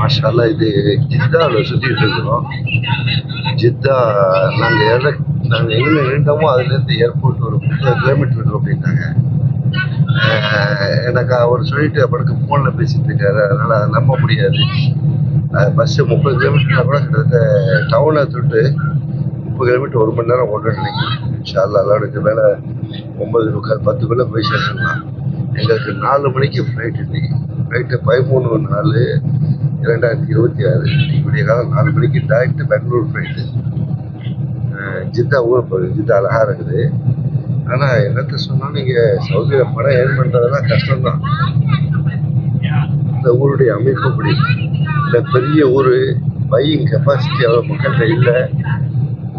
மாஷால்லா இது ஜித்தாவில் சுற்றிட்டு இருக்கிறோம். ஜித்தா நாங்கள் எங்கே நின்றோமோ அதுலேருந்து ஏர்போர்ட் ஒரு 30 கிலோமீட்டர் இருக்கும் அப்படின்னாங்க. எனக்கு அவர் சொல்லிட்டு அப்பனுக்கு ஃபோனில் பேசிட்டு இருக்காரு, அதனால் அதை நம்ப முடியாது. பஸ்ஸு 30 கிலோமீட்டர்னா கூட கிட்டத்தட்ட டவுனை தொட்டு 30 கிலோமீட்டர் 1 மணி நேரம் ஓடுன்னு நினைக்கிறேன். இன்ஷால்லா அல்லாஹ்வுக்கு மேலே 9:45 10 போய் சேர்ந்துடலாம். எங்களுக்கு 4 மணிக்கு ஃப்ளைட் இன்னைக்கு. ஃப்ளைட்டு 13/4/2026 விடிய காலம் 4 மணிக்கு டைரக்ட் பெங்களூர் ஃப்ளைட்டு. ஜித்தா ஊரை போகுது. ஜித்தா அழகாக இருக்குது. ஆனால் என்னத்த சொன்னால் நீங்கள் சவுதியில் பணம் ஏர்ன் பண்ணுறதெல்லாம் கஷ்டம்தான். இந்த ஊருடைய அமைப்பு அப்படி இந்த பெரிய ஊர், பையிங் கெப்பாசிட்டி அவ்வளோ மக்கள்கிட்ட இல்லை.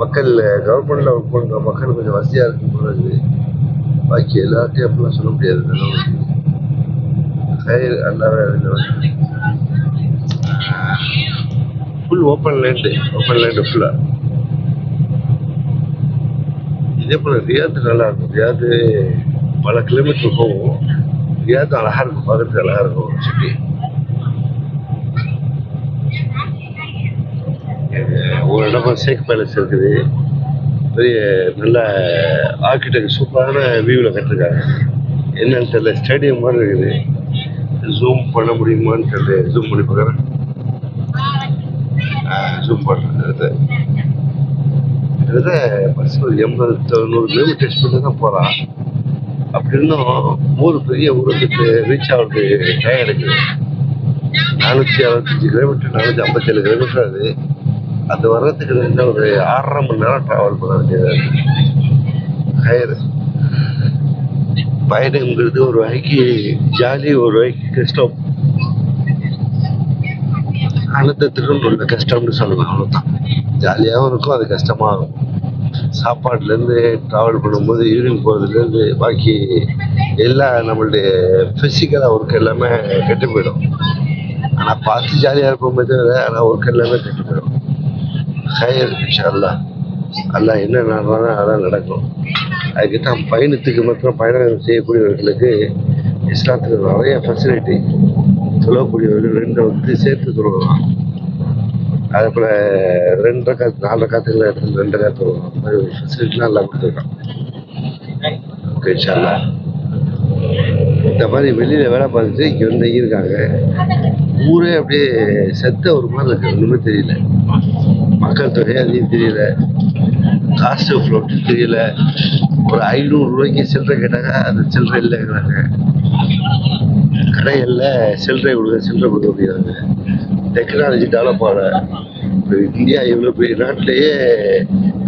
மக்கள் கவர்மெண்டில் ஒர்க் பண்ணுற மக்கள் கொஞ்சம் வசதியாக இருக்கும் போது பாக்கி எல்லாத்தையும் அப்படிலாம் சொல்ல முடியாது. ஃபுல் ஓப்பன் லேண்டு ஃபுல்லாக. இதே போல் ரியாத்து நல்லா இருக்கும். ரியாத்து பல கிலோமீட்டர் போகும். ரியாத்து அழகாக இருக்கும், பார்க்கறதுக்கு அழகாக இருக்கும் சிட்டி. ஒரு இடமா ஷேக் பேலஸ் இருக்குது. பெரிய நல்ல ஆர்கிடெக்ட் சூப்பரான வியூவில் கட்டிருக்காங்க. என்னன்னு தெரியல, ஸ்டேடியம் மாதிரி இருக்குது. ஜூம் பண்ண முடியுமான்னு தெரியல. ஜூம் பண்ணி பார்க்குறேன். ஜூம் பண்ணுறது பஸ் ஒரு 80-90 கிலோமீட்டர் எக்ஸ்பெக்ட் தான் போகிறான். அப்படி இருந்தும் ஊர் பெரிய ஊருக்கு ரீச் ஆகுறது டைம் எடுக்குது. 465 கிலோமீட்டர் 457 கிலோமீட்டர் அது. அது வர்றதுக்கு இருந்தால் ஒரு 6.5 மணி நேரம் ட்ராவல் பண்ண வேண்டியது. ஹயர் பயணங்கிறது ஒரு வகைக்கு ஜாலி, ஒரு வகைக்கு கஷ்டம். அழுத்தத்துக்குன்னு உள்ள கஷ்டம்னு சொல்லலாம், அவ்வளோதான். ஜாலியாகவும் இருக்கும், அது கஷ்டமாகும். சாப்பாடுலேருந்து ட்ராவல் பண்ணும்போது யூரின் போகிறதுலேருந்து பாக்கி எல்லாம் நம்மளுடைய ஃபிசிக்கலாக ஒர்க் எல்லாமே கெட்டு போயிடும். ஆனால் பார்த்து ஜாலியாக இருப்போமே தவிர ஆனால் ஒர்க் எல்லாமே கெட்டு போயிடும். ஹயர் இன்ஷா அல்லாஹ். அல்லாஹ் என்ன நடந்தாலும் அதான் நடக்கும். அதுக்கிட்ட பயணத்துக்கு மாத்திரம் பயணம் செய்யக்கூடியவர்களுக்கு இஸ்லாத்தில் நிறைய ஃபெசிலிட்டி. சொல்லக்கூடியவர்கள் 2 வந்து சேர்த்து சொல்லலாம். அதே போல் 2 ரக்காத் 4 ரக்காத்துಗಳ இடத்துல 2 ரக்காத் சொல்லலாம். அந்த மாதிரி ஒரு ஃபெசிலிட்டிலாம் எல்லாம் கொடுத்துருக்கான். ஓகே இன்ஷா அல்லாஹ். இந்த மாதிரி வெளியில் வேலை பார்த்துட்டு இங்கே வந்து இருக்காங்க. ஊரே அப்படியே செத்த ஒரு மாதிரி இருக்குது. ஒன்றுமே தெரியல. மக்கள் தொகை அதிகம் தெரியல. காசு ஃப்ளோட்டு தெரியல. ஒரு 500 ரூபாய்க்கு சில்லறை கேட்டாங்க, அது சில்லறை இல்லைங்கிறாங்க. கடைகளில் சில்லறை கொடுக்க முடியாது. டெக்னாலஜி டெவலப் ஆகல. இப்போ இந்தியா இவ்வளோ பெரிய நாட்டிலேயே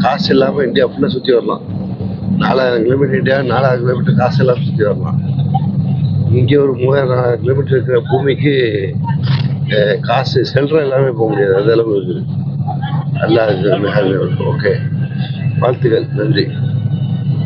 காசு இல்லாமல் இந்தியா ஃபுல்லாக சுற்றி வரலாம். 4000 கிலோமீட்டர் இந்தியா, 4000 கிலோமீட்டர் காசு இல்லாமல் சுற்றி வரலாம். இங்கே ஒரு 3000-4000 கிலோமீட்டர் இருக்கிற பூமிக்கு காசு சில்லறை எல்லாமே போக முடியாது. அது அளவு இருக்குது. அல்லாஹ் ஓகே, வாழ்த்துக்கள், நன்றி.